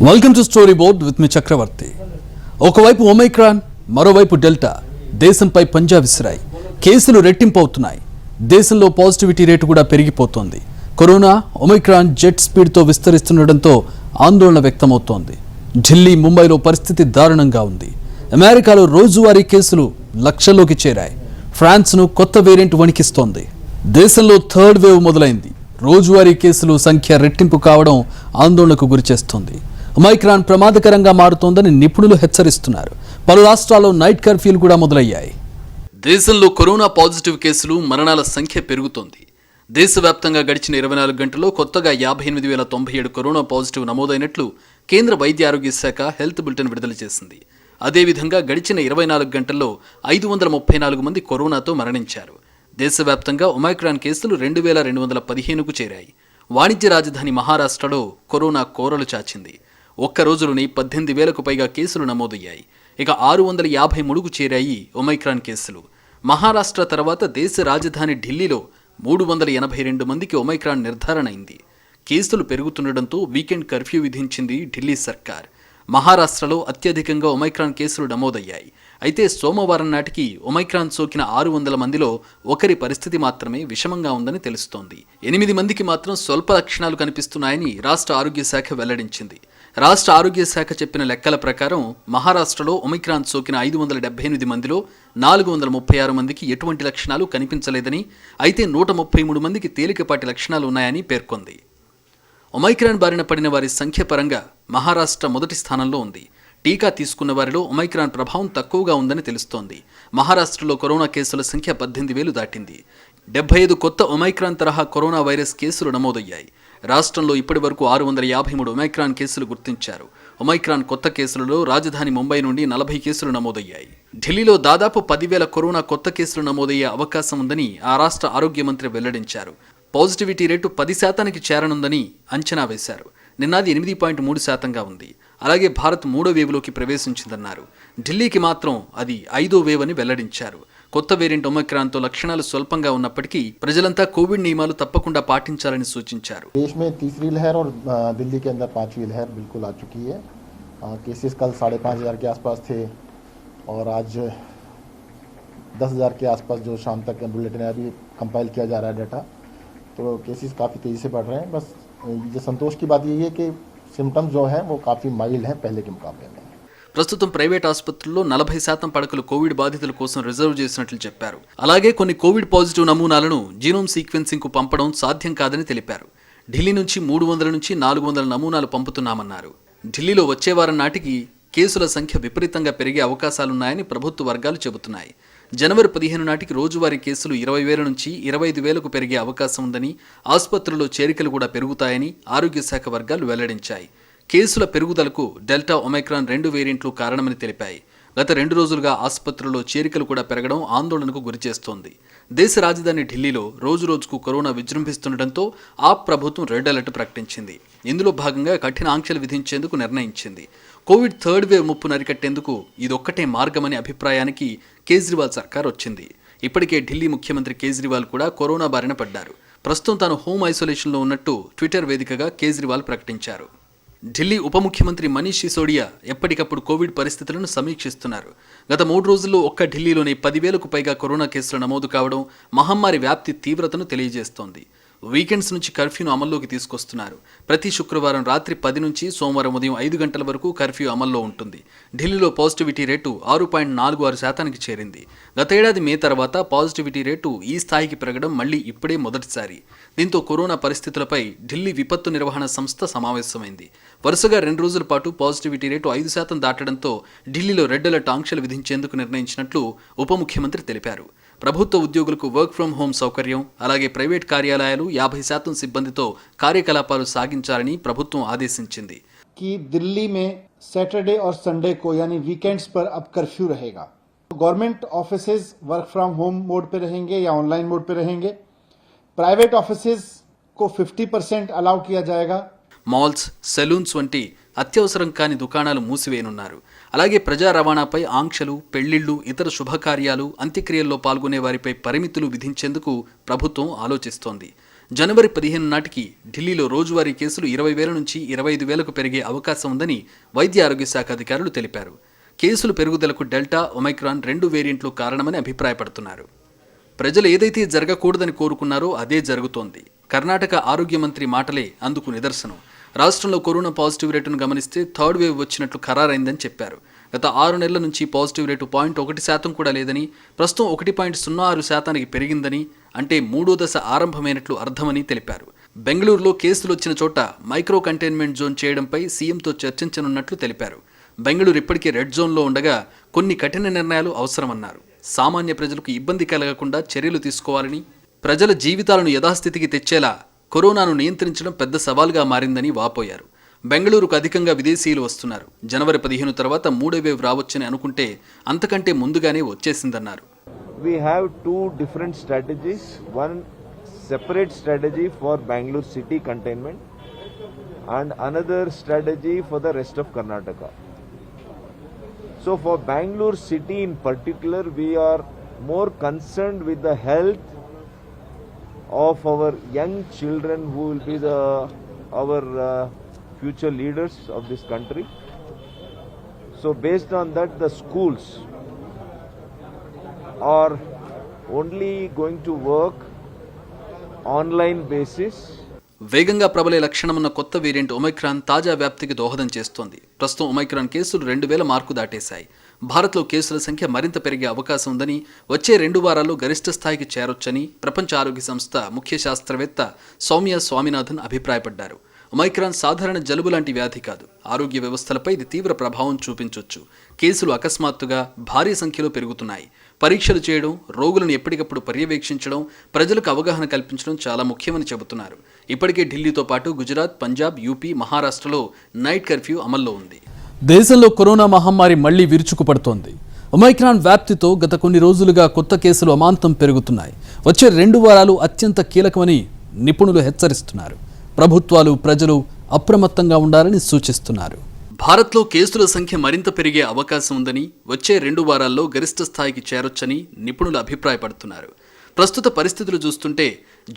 Welcome to story board with me Chakravarthi. ఒకవైపు Omicron, మరోవైపు delta దేశంపై పంజా విసిరాయి. కేసులు రెట్టింపు అవుతున్నాయి. దేశంలో పాజిటివిటీ రేటు కూడా పెరిగిపోతోంది. కరోనా ఒమైక్రాన్ జెట్ స్పీడ్తో విస్తరిస్తుండటంతో ఆందోళన వ్యక్తమవుతోంది. ఢిల్లీ, ముంబైలో పరిస్థితి దారుణంగా ఉంది. అమెరికాలో రోజువారీ కేసులు లక్షల్లోకి చేరాయి. ఫ్రాన్స్ను కొత్త వేరియంట్ వణికిస్తోంది. దేశంలో థర్డ్ వేవ్ మొదలైంది. రోజువారీ కేసులు సంఖ్య రెట్టింపు కావడం ఆందోళనకు గురిచేస్తోంది. ఒమైక్రాన్ ప్రమాదకరంగా మారుతోందని నిపుణులు హెచ్చరిస్తున్నారు. పలు రాష్ట్రాల్లో నైట్ కర్ఫ్యూలు కూడా మొదలయ్యాయి. దేశంలో కరోనా పాజిటివ్ కేసులు, మరణాల సంఖ్య పెరుగుతోంది. దేశవ్యాప్తంగా గడిచిన 24 గంటల్లో కొత్తగా 58,097 కరోనా పాజిటివ్ నమోదైనట్లు కేంద్ర వైద్య ఆరోగ్య శాఖ హెల్త్ బులెటిన్ విడుదల చేసింది. అదేవిధంగా గడిచిన 24 గంటల్లో 534 మంది కరోనాతో మరణించారు. దేశవ్యాప్తంగా ఒమైక్రాన్ కేసులు 2,215కు చేరాయి. వాణిజ్య రాజధాని మహారాష్ట్రలో కరోనా కోరలు చాచింది. ఒక్క రోజులోనే 18,000కు పైగా కేసులు నమోదయ్యాయి. ఇక 653కు చేరాయి ఒమైక్రాన్ కేసులు. మహారాష్ట్ర తర్వాత దేశ రాజధాని ఢిల్లీలో 382 మందికి ఒమైక్రాన్ నిర్ధారణ అయింది. కేసులు పెరుగుతుండటంతో వీకెండ్ కర్ఫ్యూ విధించింది ఢిల్లీ సర్కార్. మహారాష్ట్రలో అత్యధికంగా ఒమైక్రాన్ కేసులు నమోదయ్యాయి. అయితే సోమవారం నాటికి ఒమైక్రాన్ సోకిన 600 మందిలో ఒకరి పరిస్థితి మాత్రమే విషమంగా ఉందని తెలుస్తోంది. 8 మందికి మాత్రం స్వల్ప లక్షణాలు కనిపిస్తున్నాయని రాష్ట్ర ఆరోగ్య శాఖ వెల్లడించింది. రాష్ట్ర ఆరోగ్య శాఖ చెప్పిన లెక్కల ప్రకారం మహారాష్ట్రలో ఒమైక్రాన్ సోకిన 578 మందిలో 436 మందికి ఎటువంటి లక్షణాలు కనిపించలేదని, అయితే 133 మందికి తేలికపాటి లక్షణాలు ఉన్నాయని పేర్కొంది. ఒమైక్రాన్ బారిన పడిన వారి సంఖ్య పరంగా మహారాష్ట్ర మొదటి స్థానంలో ఉంది. టీకా తీసుకున్న వారిలో ఒమైక్రాన్ ప్రభావం తక్కువగా ఉందని తెలుస్తోంది. మహారాష్ట్రలో కరోనా కేసుల సంఖ్య 18,000 దాటింది. 75 కొత్త ఒమైక్రాన్ తరహా కరోనా వైరస్ కేసులు నమోదయ్యాయి. రాష్ట్రంలో ఇప్పటి వరకు 653 ఒమైక్రాన్ కేసులు గుర్తించారు. ఒమైక్రాన్ కొత్త కేసులలో రాజధాని ముంబై నుండి 40 కేసులు నమోదయ్యాయి. ఢిల్లీలో దాదాపు 10,000 కరోనా కొత్త కేసులు నమోదయ్యే అవకాశం ఉందని ఆ రాష్ట్ర ఆరోగ్య మంత్రి వెల్లడించారు. పాజిటివిటీ రేటు 10%కి చేరనుందని అంచనా వేశారు. నిన్నది 8.3%గా ఉంది. అలాగే భారత్ 3వ వేవ్లోకి ప్రవేశించిందన్నారు. ఢిల్లీకి మాత్రం అది 5వ వేవ్ అని వెల్లడించారు. కొత్త వేరియంట్ ఒమైక్రాన్తో లక్షణాలు స్వల్పంగా ఉన్నప్పటికీ ప్రజలంతా కోవిడ్ నియమాలు తప్పకుండా పాటించాలని సూచించారు. देश में तीसरी लहर और दिल्ली के अंदर पांचवी लहर बिल्कुल आ चुकी है. केसेस कल 5,500 के आसपास थे और आज 10,000 के आसपास जो शाम तक बुलेटिन अभी कंपाइल किया जा रहा है डाटा, तो केसेस काफ़ी तेज़ी से बढ़ रहे हैं. बस ये संतोष की बात यही है कि सिम्टम्स जो हैं वो काफ़ी माइल्ड हैं पहले के मुकाबले में. ప్రస్తుతం ప్రైవేట్ ఆసుపత్రుల్లో 40% పడకలు కోవిడ్ బాధితుల కోసం రిజర్వ్ చేసినట్లు చెప్పారు. అలాగే కొన్ని కోవిడ్ పాజిటివ్ నమూనాలను జీనోమ్ సీక్వెన్సింగ్ కు పంపడం సాధ్యం కాదని తెలిపారు. ఢిల్లీ నుంచి 300 నుంచి 400 నమూనాలు పంపుతున్నామన్నారు. ఢిల్లీలో వచ్చే వారం నాటికి కేసుల సంఖ్య విపరీతంగా పెరిగే అవకాశాలున్నాయని ప్రభుత్వ వర్గాలు చెబుతున్నాయి. జనవరి 15 నాటికి రోజువారీ కేసులు 20,000 నుంచి 25,000కు పెరిగే అవకాశం ఉందని, ఆసుపత్రుల్లో చేరికలు కూడా పెరుగుతాయని ఆరోగ్య శాఖ వర్గాలు వెల్లడించాయి. కేసుల పెరుగుదలకు డెల్టా, ఒమైక్రాన్ 2 వేరియంట్లు కారణమని తెలిపాయి. గత 2 రోజులుగా ఆసుపత్రుల్లో చేరికలు కూడా పెరగడం ఆందోళనకు గురిచేస్తోంది. దేశ రాజధాని ఢిల్లీలో రోజురోజుకు కరోనా విజృంభిస్తుండటంతో ఆ ప్రభుత్వం రెడ్ అలర్ట్ ప్రకటించింది. ఇందులో భాగంగా కఠిన ఆంక్షలు విధించేందుకు నిర్ణయించింది. కోవిడ్ థర్డ్ వేవ్ ముప్పును అరికట్టేందుకు ఇదొక్కటే మార్గమనే అభిప్రాయానికి కేజ్రీవాల్ సర్కార్ వచ్చింది. ఇప్పటికే ఢిల్లీ ముఖ్యమంత్రి కేజ్రీవాల్ కూడా కరోనా బారిన పడ్డారు. ప్రస్తుతం తాను హోమ్ ఐసోలేషన్లో ఉన్నట్టు ట్విట్టర్ వేదికగా కేజ్రీవాల్ ప్రకటించారు. ఢిల్లీ ఉప ముఖ్యమంత్రి మనీష్ సిసోడియా ఎప్పటికప్పుడు కోవిడ్ పరిస్థితులను సమీక్షిస్తున్నారు. గత 3 రోజుల్లో ఒక్క ఢిల్లీలోనే 10,000కు పైగా కరోనా కేసులు నమోదు కావడం మహమ్మారి వ్యాప్తి తీవ్రతను తెలియజేస్తోంది. వీకెండ్స్ నుంచి కర్ఫ్యూను అమల్లోకి తీసుకొస్తున్నారు. ప్రతి శుక్రవారం రాత్రి 10 నుంచి సోమవారం ఉదయం 5 గంటల వరకు కర్ఫ్యూ అమల్లో ఉంటుంది. ఢిల్లీలో పాజిటివిటీ రేటు 6.46%కి చేరింది. గతేడాది మే తర్వాత పాజిటివిటీ రేటు ఈ స్థాయికి పెరగడం మళ్లీ ఇప్పుడే మొదటిసారి. దీంతో కరోనా పరిస్థితులపై ఢిల్లీ విపత్తు నిర్వహణ సంస్థ సమావేశమైంది. వరుసగా 2 రోజుల పాటు పాజిటివిటీ రేటు 5% దాటడంతో ఢిల్లీలో రెడ్ అలర్ట్ ఆంక్షలు విధించేందుకు నిర్ణయించినట్లు ఉప ముఖ్యమంత్రి తెలిపారు. ప్రభుత్వ ఉద్యోగులకు వర్క్ ఫ్రం హోం సౌకర్యం, అలాగే ప్రైవేట్ కార్యాలయాలు 50% సిబ్బందితో కార్యకలాపాలు సాగించాలని ప్రభుత్వం ఆదేశించింది. कि दिल्ली में सैटरडे और संडे को यानी वीकेंड्स पर अब कर्फ्यू रहेगा. Government offices work from home mode पे रहेंगे या ऑनलाइन मोड पे रहेंगे. प्राइवेट ऑफिसेज को 50% अलाउ किया जाएगा. మాల్స్, సెలూన్స్ వంటి అత్యవసరం కాని దుకాణాలు మూసివేయనున్నారు. అలాగే ప్రజా రవాణాపై ఆంక్షలు, పెళ్లిళ్లు, ఇతర శుభకార్యాలు, అంత్యక్రియల్లో పాల్గొనే వారిపై పరిమితులు విధించేందుకు ప్రభుత్వం ఆలోచిస్తోంది. జనవరి 15 నాటికి ఢిల్లీలో రోజువారీ కేసులు 20,000 నుంచి 25,000కు పెరిగే అవకాశం ఉందని వైద్య ఆరోగ్య శాఖ అధికారులు తెలిపారు. కేసులు పెరుగుదలకు డెల్టా, ఒమైక్రాన్ 2 వేరియంట్లు కారణమని అభిప్రాయపడుతున్నారు. ప్రజలు ఏదైతే జరగకూడదని కోరుకున్నారో అదే జరుగుతోంది. కర్ణాటక ఆరోగ్య మంత్రి మాటలే అందుకు నిదర్శనం. రాష్ట్రంలో కరోనా పాజిటివ్ రేటును గమనిస్తే థర్డ్ వేవ్ వచ్చినట్లు ఖరారైందని చెప్పారు. గత 6 నెలల నుంచి పాజిటివ్ రేటు 0.1% కూడా లేదని, ప్రస్తుతం 1.06% పెరిగిందని, అంటే 3వ దశ ఆరంభమైనట్లు అర్థమని తెలిపారు. బెంగళూరులో కేసులు వచ్చిన చోట మైక్రో కంటైన్మెంట్ జోన్ చేయడంపై సీఎంతో చర్చించనున్నట్లు తెలిపారు. బెంగళూరు ఇప్పటికే రెడ్ జోన్లో ఉండగా కొన్ని కఠిన నిర్ణయాలు అవసరమన్నారు. సామాన్య ప్రజలకు ఇబ్బంది కలగకుండా చర్యలు తీసుకోవాలని, ప్రజల జీవితాలను యథాస్థితికి తెచ్చేలా కరోనాను నియంత్రించడం పెద్ద సవాల్గా మారిందని వాపోయారు. బెంగళూరుకు అధికంగా విదేశీయులు వస్తున్నారు. జనవరి 15 తర్వాత 3వ వేవ్ రావచ్చని అనుకుంటే అంతకంటే ముందుగానే వచ్చేసిందన్నారు. We have two different strategies. One separate strategy for Bangalore city containment and another strategy for the rest of Karnataka. So for Bangalore city in particular, we are more concerned with the health of our young children who will be our future leaders of this country. So based on that, the schools are only going to work online basis. వేగంగా ప్రబలే లక్షణమున్న కొత్త variant Omicron తాజా వ్యాప్తికి దోహదం చేస్తోంది. ప్రస్తుతం Omicron కేసులు 2,000 mark దాటేశాయి. భారత్లో కేసుల సంఖ్య మరింత పెరిగే అవకాశం ఉందని, వచ్చే 2 వారాల్లో గరిష్ట స్థాయికి చేరొచ్చని ప్రపంచ ఆరోగ్య సంస్థ ముఖ్య శాస్త్రవేత్త సౌమ్య స్వామినాథన్ అభిప్రాయపడ్డారు. ఒమైక్రాన్ సాధారణ జలుబు లాంటి వ్యాధి కాదు. ఆరోగ్య వ్యవస్థలపై ఇది తీవ్ర ప్రభావం చూపించొచ్చు. కేసులు అకస్మాత్తుగా భారీ సంఖ్యలో పెరుగుతున్నాయి. పరీక్షలు చేయడం, రోగులను ఎప్పటికప్పుడు పర్యవేక్షించడం, ప్రజలకు అవగాహన కల్పించడం చాలా ముఖ్యమని చెబుతున్నారు. ఇప్పటికే ఢిల్లీతో పాటు గుజరాత్, పంజాబ్, యూపీ, మహారాష్ట్రలో నైట్ కర్ఫ్యూ అమల్లో ఉంది. దేశంలో కరోనా మహమ్మారి మళ్లీ విరుచుకుపడుతోంది. ఒమైక్రాన్ వ్యాప్తితో గత కొన్ని రోజులుగా కొత్త కేసులు అమాంతం పెరుగుతున్నాయి. వచ్చే 2 వారాలు అత్యంత కీలకమని నిపుణులు హెచ్చరిస్తున్నారు. ప్రభుత్వాలు, ప్రజలు అప్రమత్తంగా ఉండాలని సూచిస్తున్నారు. భారత్లో కేసుల సంఖ్య మరింత పెరిగే అవకాశం ఉందని, వచ్చే 2 వారాల్లో గరిష్ట స్థాయికి చేరొచ్చని నిపుణులు అభిప్రాయపడుతున్నారు. ప్రస్తుత పరిస్థితులు చూస్తుంటే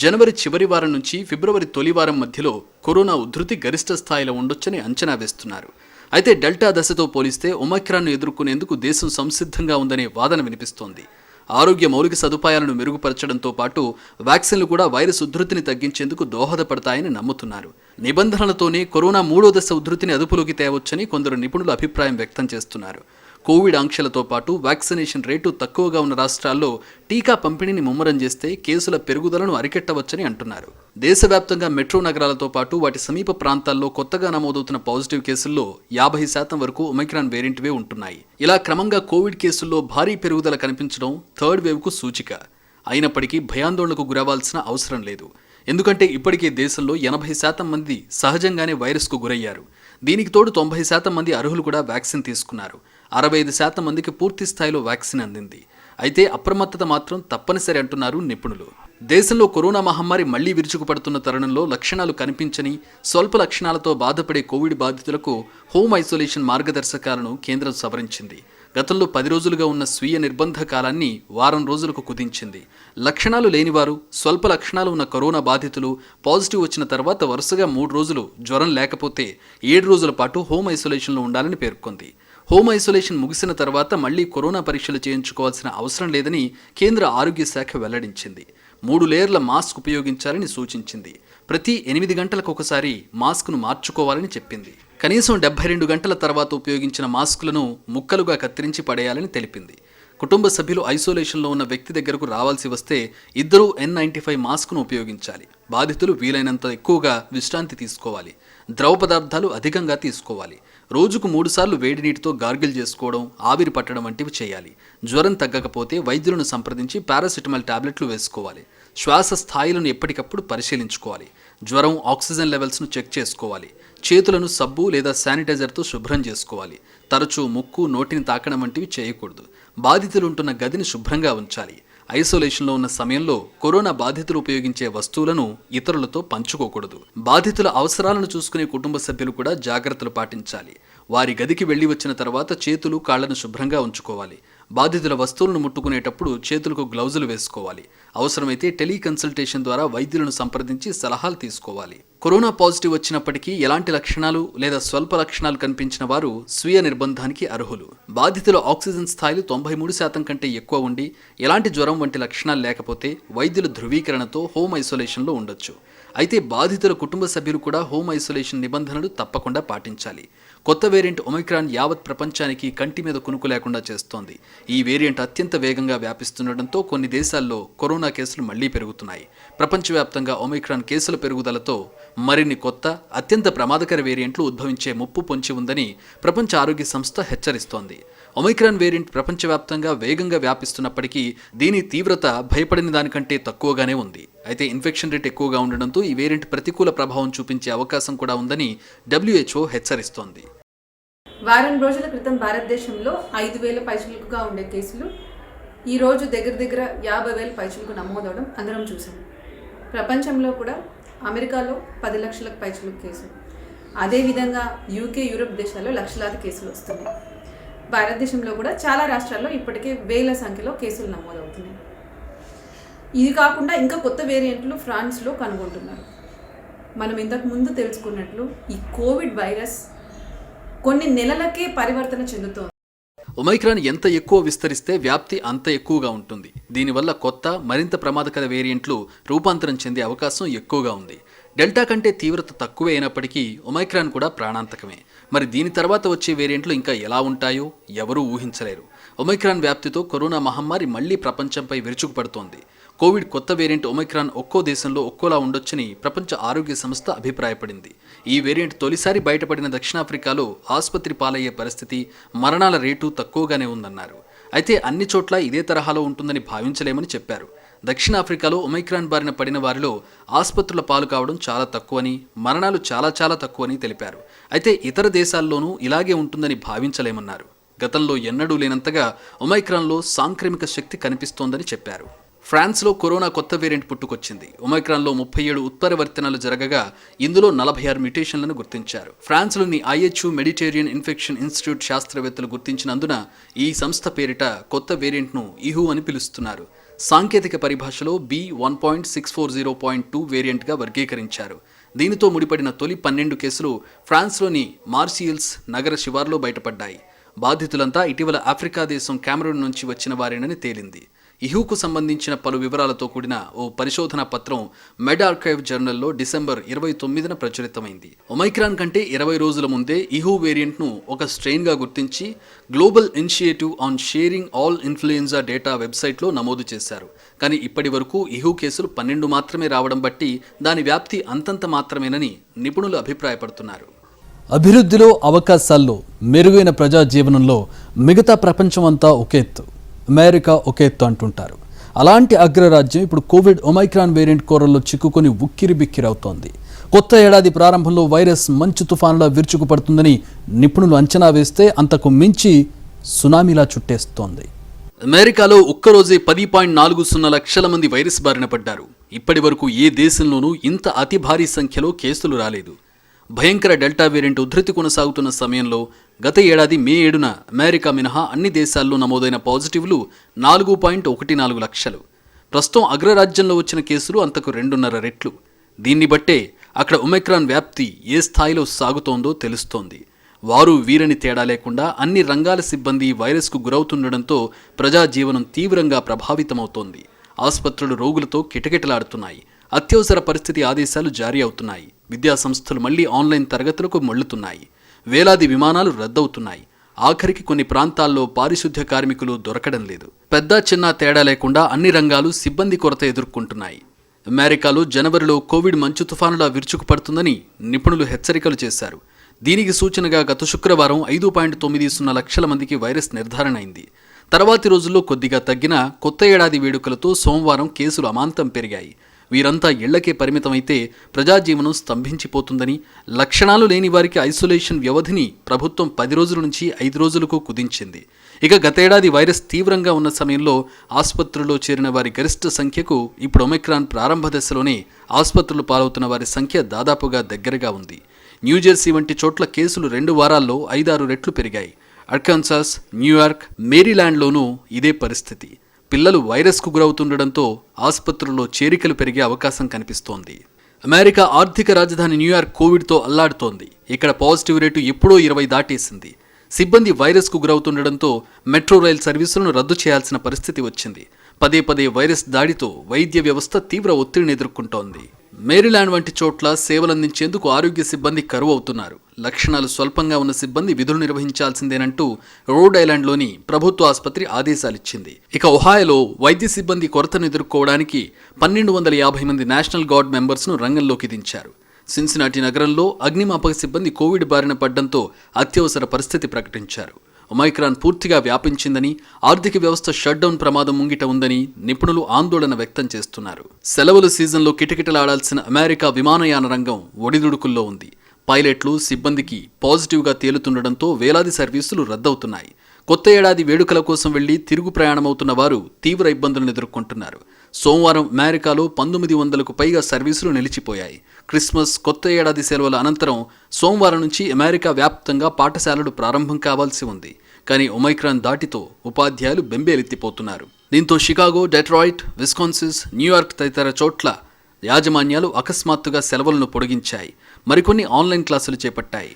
జనవరి చివరి వారం నుంచి ఫిబ్రవరి తొలి వారం మధ్యలో కరోనా ఉధృతి గరిష్ట స్థాయిలో ఉండొచ్చని అంచనా వేస్తున్నారు. అయితే డెల్టా దశతో పోలిస్తే ఒమైక్రాన్ను ఎదుర్కొనేందుకు దేశం సంసిద్ధంగా ఉందనే వాదన వినిపిస్తోంది. ఆరోగ్య మౌలిక సదుపాయాలను మెరుగుపరచడంతో పాటు వ్యాక్సిన్లు కూడా వైరస్ ఉధృతిని తగ్గించేందుకు దోహదపడతాయని నమ్ముతున్నారు. నిబంధనలతోనే కరోనా 3వ దశ ఉధృతిని అదుపులోకి తేవచ్చని కొందరు నిపుణులు అభిప్రాయం వ్యక్తం చేస్తున్నారు. కోవిడ్ ఆంక్షలతో పాటు వ్యాక్సినేషన్ రేటు తక్కువగా ఉన్న రాష్ట్రాల్లో టీకా పంపిణీని ముమ్మరం చేస్తే కేసుల పెరుగుదలను అరికట్టవచ్చని అంటున్నారు. దేశవ్యాప్తంగా మెట్రో నగరాలతో పాటు వాటి సమీప ప్రాంతాల్లో కొత్తగా నమోదవుతున్న పాజిటివ్ కేసుల్లో 50% వరకు ఒమైక్రాన్ వేరియంట్వే ఉంటున్నాయి. ఇలా క్రమంగా కోవిడ్ కేసుల్లో భారీ పెరుగుదల కనిపించడం థర్డ్ వేవ్కు సూచిక. అయినప్పటికీ భయాందోళనకు గురవాల్సిన అవసరం లేదు. ఎందుకంటే ఇప్పటికే దేశంలో 80% మంది సహజంగానే వైరస్కు గురయ్యారు. దీనికి తోడు 90% మంది అర్హులు కూడా వ్యాక్సిన్ తీసుకున్నారు. 65% మందికి పూర్తి స్థాయిలో వ్యాక్సిన్ అందింది. అయితే అప్రమత్తత మాత్రం తప్పనిసరి అంటున్నారు నిపుణులు. దేశంలో కరోనా మహమ్మారి మళ్లీ విరుచుకుపడుతున్న తరుణంలో లక్షణాలు కనిపించని, స్వల్ప లక్షణాలతో బాధపడే కోవిడ్ బాధితులకు హోమ్ ఐసోలేషన్ మార్గదర్శకాలను కేంద్రం సవరించింది. గతంలో 10 రోజులుగా ఉన్న స్వీయ నిర్బంధ కాలాన్ని వారం రోజులకు కుదించింది. లక్షణాలు లేనివారు, స్వల్ప లక్షణాలు ఉన్న కరోనా బాధితులు పాజిటివ్ వచ్చిన తర్వాత వరుసగా 3 రోజులు జ్వరం లేకపోతే 7 రోజుల పాటు హోమ్ ఐసోలేషన్లో ఉండాలని పేర్కొంది. హోమ్ ఐసోలేషన్ ముగిసిన తర్వాత మళ్లీ కరోనా పరీక్షలు చేయించుకోవాల్సిన అవసరం లేదని కేంద్ర ఆరోగ్య శాఖ వెల్లడించింది. 3 లేయర్ల మాస్క్ ఉపయోగించాలని సూచించింది. ప్రతి 8 గంటలకు ఒకసారి మాస్క్ను మార్చుకోవాలని చెప్పింది. కనీసం 72 గంటల తర్వాత ఉపయోగించిన మాస్కులను ముక్కలుగా కత్తిరించి పడేయాలని తెలిపింది. కుటుంబ సభ్యులు ఐసోలేషన్లో ఉన్న వ్యక్తి దగ్గరకు రావాల్సి వస్తే ఇద్దరూ N95 మాస్క్ను ఉపయోగించాలి. బాధితులు వీలైనంత ఎక్కువగా విశ్రాంతి తీసుకోవాలి. ద్రవ పదార్థాలు అధికంగా తీసుకోవాలి. రోజుకు 3 సార్లు వేడి నీటితో గార్గిల్ చేసుకోవడం, ఆవిరి పట్టడం వంటివి చేయాలి. జ్వరం తగ్గకపోతే వైద్యులను సంప్రదించి పారాసిటమాల్ టాబ్లెట్లు వేసుకోవాలి. శ్వాస స్థాయిలను ఎప్పటికప్పుడు పరిశీలించుకోవాలి. జ్వరం, ఆక్సిజన్ లెవెల్స్ను చెక్ చేసుకోవాలి. చేతులను సబ్బు లేదా శానిటైజర్తో శుభ్రం చేసుకోవాలి. తరచూ ముక్కు, నోటిని తాకడం వంటివి చేయకూడదు. బాధితులు ఉంటున్న గదిని శుభ్రంగా ఉంచాలి. ఐసోలేషన్లో ఉన్న సమయంలో కరోనా బాధితులు ఉపయోగించే వస్తువులను ఇతరులతో పంచుకోకూడదు. బాధితుల అవసరాలను చూసుకునే కుటుంబ సభ్యులు కూడా జాగ్రత్తలు పాటించాలి. వారి గదికి వెళ్లి వచ్చిన తర్వాత చేతులు, కాళ్లను శుభ్రంగా ఉంచుకోవాలి. బాధితుల వస్తువులను ముట్టుకునేటప్పుడు చేతులకు గ్లౌజులు వేసుకోవాలి. అవసరమైతే టెలికన్సల్టేషన్ ద్వారా వైద్యులను సంప్రదించి సలహాలు తీసుకోవాలి. కరోనా పాజిటివ్ వచ్చినప్పటికీ ఎలాంటి లక్షణాలు లేదా స్వల్ప లక్షణాలు కనిపించిన వారు స్వీయ నిర్బంధానికి అర్హులు. బాధితుల ఆక్సిజన్ స్థాయిలు 93% కంటే ఎక్కువ ఉండి ఎలాంటి జ్వరం వంటి లక్షణాలు లేకపోతే వైద్యుల ధృవీకరణతో హోమ్ ఐసోలేషన్లో ఉండొచ్చు. అయితే బాధితుల కుటుంబ సభ్యులు కూడా హోమ్ ఐసోలేషన్ నిబంధనలు తప్పకుండా పాటించాలి. కొత్త వేరియంట్ ఒమిక్రాన్ యావత్ ప్రపంచానికి కంటి మీద కునుకు లేకుండా చేస్తోంది. ఈ వేరియంట్ అత్యంత వేగంగా వ్యాపిస్తుండటంతో కొన్ని దేశాల్లో కరోనా కేసులు మళ్లీ పెరుగుతున్నాయి. ప్రపంచవ్యాప్తంగా ఒమిక్రాన్ కేసుల పెరుగుదలతో మరిన్ని కొత్త అత్యంత ప్రమాదకర వేరియంట్లు ఉద్భవించే ముప్పు పొంచి ఉందని ప్రపంచ ఆరోగ్య సంస్థ హెచ్చరిస్తోంది. ఒమిక్రాన్ వేరియంట్ ప్రపంచవ్యాప్తంగా వేగంగా వ్యాపిస్తున్నప్పటికీ దీని తీవ్రత భయపడిన దానికంటే తక్కువగానే ఉంది. అయితే ఇన్ఫెక్షన్ రేట్ ఎక్కువగా ఉండడంతో ఈ వేరియంట్ ప్రతికూల ప్రభావం చూపించే అవకాశం కూడా ఉందని WHO హెచ్చరిస్తోంది. వారం రోజుల క్రితం భారతదేశంలో 5,000 పైచిలుకుగా ఉండే కేసులు ఈరోజు దగ్గర 50,000 పైచిలుకు నమోదవడం అందరం చూసాం. ప్రపంచంలో కూడా అమెరికాలో 10 లక్షలకు పైచిలుకు కేసులు, అదేవిధంగా UK, యూరప్ దేశాల్లో లక్షలాది కేసులు వస్తున్నాయి. భారతదేశంలో కూడా చాలా రాష్ట్రాల్లో ఇప్పటికే వేల సంఖ్యలో కేసులు నమోదవుతున్నాయి. ఇది కాకుండా ఇంకా కొత్త వేరియంట్లు ఫ్రాన్స్లో కనుగొంటున్నారు. మనం ఇంతకు ముందు తెలుసుకున్నట్లు ఈ కోవిడ్ వైరస్ కొన్ని నెలలకే పరివర్తన చెందుతోంది. ఒమైక్రాన్ ఎంత ఎక్కువ విస్తరిస్తే వ్యాప్తి అంత ఎక్కువగా ఉంటుంది. దీనివల్ల కొత్త మరింత ప్రమాదకర వేరియంట్లు రూపాంతరం చెందే అవకాశం ఎక్కువగా ఉంది. డెల్టా కంటే తీవ్రత తక్కువే అయినప్పటికీ ఒమైక్రాన్ కూడా ప్రాణాంతకమే. మరి దీని తర్వాత వచ్చే వేరియంట్లు ఇంకా ఎలా ఉంటాయో ఎవరూ ఊహించలేరు. ఒమైక్రాన్ వ్యాప్తితో కరోనా మహమ్మారి మళ్లీ ప్రపంచంపై విరుచుకుపడుతోంది. కోవిడ్ కొత్త వేరియంట్ ఒమైక్రాన్ ఒక్కో దేశంలో ఒక్కోలా ఉండొచ్చని ప్రపంచ ఆరోగ్య సంస్థ అభిప్రాయపడింది. ఈ వేరియంట్ తొలిసారి బయటపడిన దక్షిణాఫ్రికాలో ఆసుపత్రి పాలయ్యే పరిస్థితి, మరణాల రేటు తక్కువగానే ఉందన్నారు. అయితే అన్ని చోట్ల ఇదే తరహాలో ఉంటుందని భావించలేమని చెప్పారు. దక్షిణాఫ్రికాలో ఒమైక్రాన్ బారిన పడిన వారిలో ఆసుపత్రుల పాలు కావడం చాలా తక్కువని, మరణాలు చాలా తక్కువని తెలిపారు. అయితే ఇతర దేశాల్లోనూ ఇలాగే ఉంటుందని భావించలేమన్నారు. గతంలో ఎన్నడూ లేనంతగా ఒమైక్రాన్లో సాంక్రమిక శక్తి కనిపిస్తోందని చెప్పారు. ఫ్రాన్స్లో కరోనా కొత్త వేరియంట్ పుట్టుకొచ్చింది. ఒమైక్రాన్లో 37 ఉత్పరివర్తనాలు జరగగా ఇందులో 46 మ్యుటేషన్లను గుర్తించారు. ఫ్రాన్స్లోని IHU మెడిటేరియన్ ఇన్ఫెక్షన్ ఇన్స్టిట్యూట్ శాస్త్రవేత్తలు గుర్తించినందున ఈ సంస్థ పేరిట కొత్త వేరియంట్ను ఇహు అని పిలుస్తున్నారు. సాంకేతిక పరిభాషలో B1.640.2 వేరియంట్గా వర్గీకరించారు. దీనితో ముడిపడిన తొలి 12 కేసులు ఫ్రాన్స్లోని మార్సియల్స్ నగర శివార్లో బయటపడ్డాయి. బాధితులంతా ఇటీవల ఆఫ్రికా దేశం కామెరూన్ నుంచి వచ్చిన వారేనని తేలింది. ఇహుకు సంబంధించిన పలు వివరాలతో కూడిన ఓ పరిశోధనా పత్రం మెడ్ ఆర్కైవ్ జర్నల్లో డిసెంబర్ 29న ప్రచురితమైంది. ఒమైక్రాన్ కంటే 20 రోజుల ముందే ఇహు వేరియంట్ను ఒక స్ట్రెయిన్గా గుర్తించి global initiative on sharing all influenza data వెబ్సైట్లో నమోదు చేశారు. కానీ ఇప్పటి వరకు ఇహు కేసులు 12 మాత్రమే రావడం బట్టి దాని వ్యాప్తి అంతంత మాత్రమేనని నిపుణులు అభిప్రాయపడుతున్నారు. అభివృద్ధిలో, అవకాశాల్లో, మెరుగైన ప్రజా జీవనంలో మిగతా ప్రపంచం అంతా ఒక ఎత్తు, అమెరికా ఒక ఎత్తు అంటుంటారు. అలాంటి అగ్రరాజ్యం ఇప్పుడు కోవిడ్ ఒమైక్రాన్ వేరియంట్ కోరల్లో చిక్కుకొని ఉక్కిరిబిక్కిరవుతోంది. కొత్త ఏడాది ప్రారంభంలో వైరస్ మంచు తుఫానులా విరుచుకుపడుతుందని నిపుణులు అంచనా వేస్తే అంతకు మించి సునామీలా చుట్టేస్తోంది. అమెరికాలో ఒక్కరోజే 10.40 లక్షల మంది వైరస్ బారిన పడ్డారు. ఇప్పటి వరకు ఏ దేశంలోనూ ఇంత అతి భారీ సంఖ్యలో కేసులు రాలేదు. భయంకర డెల్టా వేరియంట్ ఉధృతి కొనసాగుతున్న సమయంలో గత ఏడాది మే 7న అమెరికా మినహా అన్ని దేశాల్లో నమోదైన పాజిటివ్లు 4.14 లక్షలు. ప్రస్తుతం అగ్రరాజ్యంలో వచ్చిన కేసులు అంతకు 2.5 రెట్లు. దీన్ని బట్టే అక్కడ ఒమైక్రాన్ వ్యాప్తి ఏ స్థాయిలో సాగుతోందో తెలుస్తోంది. వారు వీరని తేడా లేకుండా అన్ని రంగాల సిబ్బంది వైరస్కు గురవుతుండడంతో ప్రజాజీవనం తీవ్రంగా ప్రభావితమవుతోంది. ఆసుపత్రులు రోగులతో కిటకిటలాడుతున్నాయి. అత్యవసర పరిస్థితి ఆదేశాలు జారీ అవుతున్నాయి. విద్యా సంస్థలు మళ్లీ ఆన్లైన్ తరగతులకు మళ్లుతున్నాయి. వేలాది విమానాలు రద్దవుతున్నాయి. ఆఖరికి కొన్ని ప్రాంతాల్లో పారిశుద్ధ్య కార్మికులు దొరకడం లేదు. పెద్ద చిన్న తేడా లేకుండా అన్ని రంగాలు సిబ్బంది కొరత ఎదుర్కొంటున్నాయి. అమెరికాలో జనవరిలో కోవిడ్ మంచు తుఫానులా విరుచుకుపడుతుందని నిపుణులు హెచ్చరికలు చేశారు. దీనికి సూచనగా గత శుక్రవారం 5.90 లక్షల మందికి వైరస్ నిర్ధారణ అయింది. తర్వాతి రోజుల్లో కొద్దిగా తగ్గిన కొత్త ఏడాది వేడుకలతో సోమవారం కేసులు అమాంతం పెరిగాయి. వీరంతా ఇళ్లకే పరిమితమైతే ప్రజాజీవనం స్తంభించిపోతుందని, లక్షణాలు లేని వారికి ఐసోలేషన్ వ్యవధిని ప్రభుత్వం 10 రోజుల నుంచి 5 రోజులకు కుదించింది. ఇక గతేడాది వైరస్ తీవ్రంగా ఉన్న సమయంలో ఆసుపత్రుల్లో చేరిన వారి గరిష్ట సంఖ్యకు ఇప్పుడు ఒమైక్రాన్ ప్రారంభ దశలోనే ఆసుపత్రులు పాలవుతున్న వారి సంఖ్య దాదాపుగా దగ్గరగా ఉంది. న్యూజెర్సీ వంటి చోట్ల కేసులు 2 వారాల్లో 5-6 రెట్లు పెరిగాయి. అర్కాన్సాస్, న్యూయార్క్, మేరీల్యాండ్లోనూ ఇదే పరిస్థితి. పిల్లలు వైరస్కు గురవుతుండడంతో ఆసుపత్రుల్లో చేరికలు పెరిగే అవకాశం కనిపిస్తోంది. అమెరికా ఆర్థిక రాజధాని న్యూయార్క్ కోవిడ్తో అల్లాడుతోంది. ఇక్కడ పాజిటివ్ రేటు ఎప్పుడో 20 దాటేసింది. సిబ్బంది వైరస్కు గురవుతుండడంతో మెట్రో రైల్ సర్వీసులను రద్దు చేయాల్సిన పరిస్థితి వచ్చింది. పదే పదే వైరస్ దాడితో వైద్య వ్యవస్థ తీవ్ర ఒత్తిడిని ఎదుర్కొంటోంది. మేరీల్యాండ్ వంటి చోట్ల సేవలందించేందుకు ఆరోగ్య సిబ్బంది కరువు అవుతున్నారు. లక్షణాలు స్వల్పంగా ఉన్న సిబ్బంది విధులు నిర్వహించాల్సిందేనంటూ రోడ్ ఐలాండ్లోని ప్రభుత్వ ఆసుపత్రి ఆదేశాలిచ్చింది. ఇక ఒహాయోలో వైద్య సిబ్బంది కొరతను ఎదుర్కోవడానికి 1250 మంది నేషనల్ గార్డ్ మెంబర్స్ను రంగంలోకి దించారు. సిన్సినాటి నగరంలో అగ్నిమాపక సిబ్బంది కోవిడ్ బారిన పడ్డంతో అత్యవసర పరిస్థితి ప్రకటించారు. ఒమైక్రాన్ పూర్తిగా వ్యాపించిందని, ఆర్థిక వ్యవస్థ షట్డౌన్ ప్రమాదం ముంగిట ఉందని నిపుణులు ఆందోళన వ్యక్తం చేస్తున్నారు. సెలవుల సీజన్లో కిటకిటలాడాల్సిన అమెరికా విమానయాన రంగం ఒడిదుడుకుల్లో ఉంది. పైలట్లు, సిబ్బందికి పాజిటివ్గా తేలుతుండడంతో వేలాది సర్వీసులు రద్దవుతున్నాయి. కొత్త ఏడాది వేడుకల కోసం వెళ్లి తిరుగు ప్రయాణమవుతున్న వారు తీవ్ర ఇబ్బందులను ఎదుర్కొంటున్నారు. సోమవారం అమెరికాలో 1900కు పైగా సర్వీసులు నిలిచిపోయాయి. క్రిస్మస్, కొత్త ఏడాది సెలవుల అనంతరం సోమవారం నుంచి అమెరికా వ్యాప్తంగా పాఠశాలలు ప్రారంభం కావాల్సి ఉంది. కానీ ఒమైక్రాన్ దాటితో ఉపాధ్యాయులు బెంబేలెత్తిపోతున్నారు. దీంతో షికాగో, డెట్రాయిట్, విస్కాన్సిన్, న్యూయార్క్ తదితర చోట్ల యాజమాన్యాలు అకస్మాత్తుగా సెలవులను పొడిగించాయి. మరికొన్ని ఆన్లైన్ క్లాసులు చేపట్టాయి.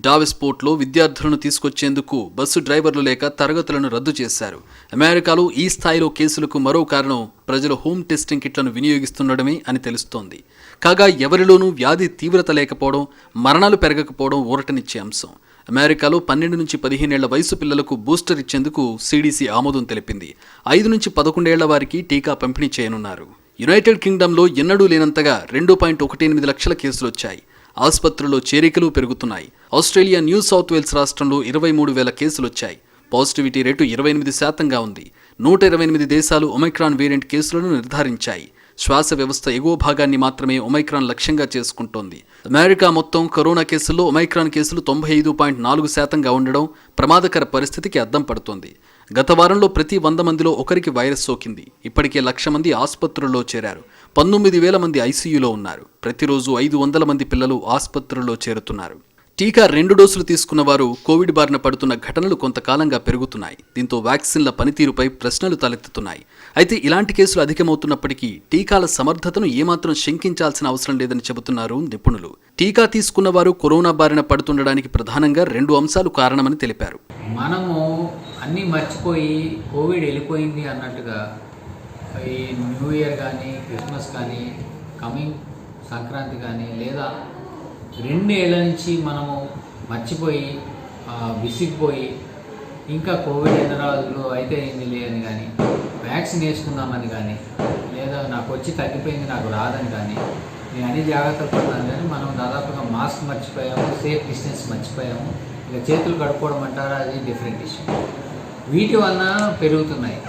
డావెస్పోర్ట్లో విద్యార్థులను తీసుకొచ్చేందుకు బస్సు డ్రైవర్లు లేక తరగతులను రద్దు చేశారు. అమెరికాలో ఈ స్థాయిలో కేసులకు మరో కారణం ప్రజలు హోమ్ టెస్టింగ్ కిట్లను వినియోగిస్తుండడమే అని తెలుస్తోంది. కాగా ఎవరిలోనూ వ్యాధి తీవ్రత లేకపోవడం, మరణాలు పెరగకపోవడం ఊరటనిచ్చే అంశం. అమెరికాలో 12 నుంచి 15 ఏళ్ల వయసు పిల్లలకు బూస్టర్ ఇచ్చేందుకు CDC ఆమోదం తెలిపింది. 5 నుంచి 11 ఏళ్ల వారికి టీకా పంపిణీ చేయనున్నారు. యునైటెడ్ కింగ్డమ్లో ఎన్నడూ లేనంతగా 2.18 లక్షల కేసులు వచ్చాయి. ఆసుపత్రుల్లో చేరికలు పెరుగుతున్నాయి. ఆస్ట్రేలియా న్యూ సౌత్ వేల్స్ రాష్ట్రంలో 23,000 కేసులొచ్చాయి. పాజిటివిటీ రేటు 28% ఉంది. 128 దేశాలు ఒమైక్రాన్ వేరియంట్ కేసులను నిర్ధారించాయి. శ్వాస వ్యవస్థ ఎగువ భాగాన్ని మాత్రమే ఒమైక్రాన్ లక్ష్యంగా చేసుకుంటోంది. అమెరికా మొత్తం కరోనా కేసుల్లో ఒమైక్రాన్ కేసులు 95.4% ఉండడం ప్రమాదకర పరిస్థితికి అద్దం పడుతోంది. గత వారంలో ప్రతి 100 మందిలో ఒకరికి వైరస్ సోకింది. ఇప్పటికే 1,00,000 మంది ఆసుపత్రుల్లో చేరారు. 19,000 మంది ఐసీయూలో ఉన్నారు. ప్రతిరోజు 500 మంది పిల్లలు ఆసుపత్రుల్లో చేరుతున్నారు. టీకా 2 డోసులు తీసుకున్న వారు కోవిడ్ బారిన పడుతున్న ఘటనలు కొంతకాలంగా పెరుగుతున్నాయి. దీంతో వ్యాక్సిన్ల పనితీరుపై ప్రశ్నలు తలెత్తుతున్నాయి. అయితే ఇలాంటి కేసులు అధికమవుతున్నప్పటికీ టీకాల సమర్థతను ఏమాత్రం శంకించాల్సిన అవసరం లేదని చెబుతున్నారు నిపుణులు. టీకా తీసుకున్న వారు కరోనా బారిన పడుతుండడానికి ప్రధానంగా 2 అంశాలు కారణమని తెలిపారు. మనము అన్నీ మర్చిపోయి కోవిడ్ వెళ్ళిపోయింది అన్నట్టుగా ఈ న్యూ ఇయర్ కానీ, క్రిస్మస్ కానీ, కమింగ్ సంక్రాంతి కానీ, లేదా 2 ఏళ్ల నుంచి మనము మర్చిపోయి విసిగిపోయి ఇంకా కోవిడ్ ఎన్ని రోజులు అయితే ఏంది అని కానీ, వ్యాక్సిన్ వేసుకుందామని కానీ, లేదా నాకు వచ్చి తగ్గిపోయింది నాకు రాదని కానీ, నేను అన్ని జాగ్రత్తలు పడతాను కానీ మనం దాదాపుగా మాస్క్ మర్చిపోయాము, సేఫ్ డిస్టెన్స్ మర్చిపోయాము. ఇక చేతులు కడుక్కోవడం అంటారా, అది డిఫరెంట్ ఇష్యూ. వీటి వలన పెరుగుతున్నాయి.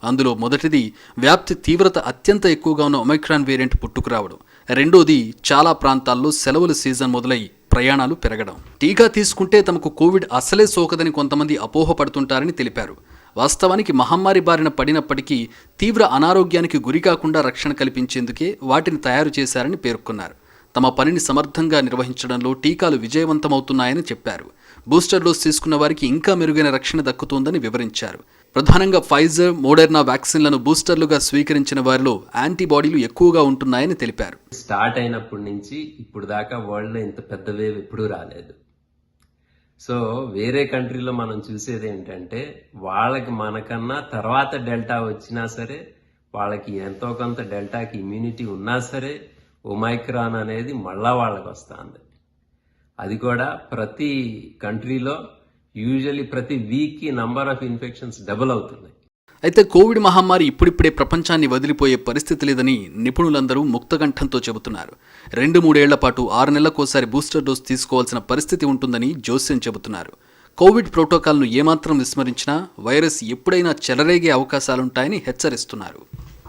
అందులో మొదటిది వ్యాప్తి తీవ్రత అత్యంత ఎక్కువగా ఉన్న ఒమైక్రాన్ వేరియంట్ పుట్టుకురావడం. రెండోది చాలా ప్రాంతాల్లో సెలవుల సీజన్ మొదలై ప్రయాణాలు పెరగడం. టీకా తీసుకుంటే తమకు కోవిడ్ అసలే సోకదని కొంతమంది అపోహపడుతుంటారని తెలిపారు. వాస్తవానికి మహమ్మారి బారిన పడినప్పటికీ తీవ్ర అనారోగ్యానికి గురికాకుండా రక్షణ కల్పించేందుకే వాటిని తయారు చేశారని పేర్కొన్నారు. తమ పనిని సమర్థంగా నిర్వహించడంలో టీకాలు విజయవంతమవుతున్నాయని చెప్పారు. బూస్టర్ డోస్ తీసుకున్న వారికి ఇంకా మెరుగైన రక్షణ దక్కుతోందని వివరించారు. ప్రధానంగా ఫైజర్, మోడెర్నా వ్యాక్సిన్లను బూస్టర్లుగా స్వీకరించిన వారిలో యాంటీబాడీలు ఎక్కువగా ఉంటున్నాయని తెలిపారు. స్టార్ట్ అయినప్పటి నుంచి ఇప్పుడు దాకా వరల్డ్లో ఇంత పెద్ద వేవ్ ఎప్పుడూ రాలేదు. సో వేరే కంట్రీలో మనం చూసేది ఏంటంటే వాళ్ళకి మనకన్నా తర్వాత డెల్టా వచ్చినా సరే, వాళ్ళకి ఎంతో కొంత డెల్టాకి ఇమ్యూనిటీ ఉన్నా సరే ఒమైక్రాన్ అనేది మళ్ళా వాళ్ళకి వస్తుంది. అది కూడా ప్రతి కంట్రీలో యూజువల్లీ ప్రతి వీక్కి నంబర్ ఆఫ్ ఇన్ఫెక్షన్స్ డబుల్ అవుతున్నాయి. అయితే కోవిడ్ మహమ్మారి ఇప్పుడిప్పుడే ప్రపంచాన్ని వదిలిపోయే పరిస్థితి లేదని నిపుణులందరూ ముక్తకంఠంతో చెబుతున్నారు. 2-3 ఏళ్ల పాటు 6 నెలలకోసారి బూస్టర్ డోస్ తీసుకోవాల్సిన పరిస్థితి ఉంటుందని జోస్యం చెబుతున్నారు. కోవిడ్ ప్రోటోకాల్ను ఏమాత్రం విస్మరించినా వైరస్ ఎప్పుడైనా చెలరేగే అవకాశాలుంటాయని హెచ్చరిస్తున్నారు.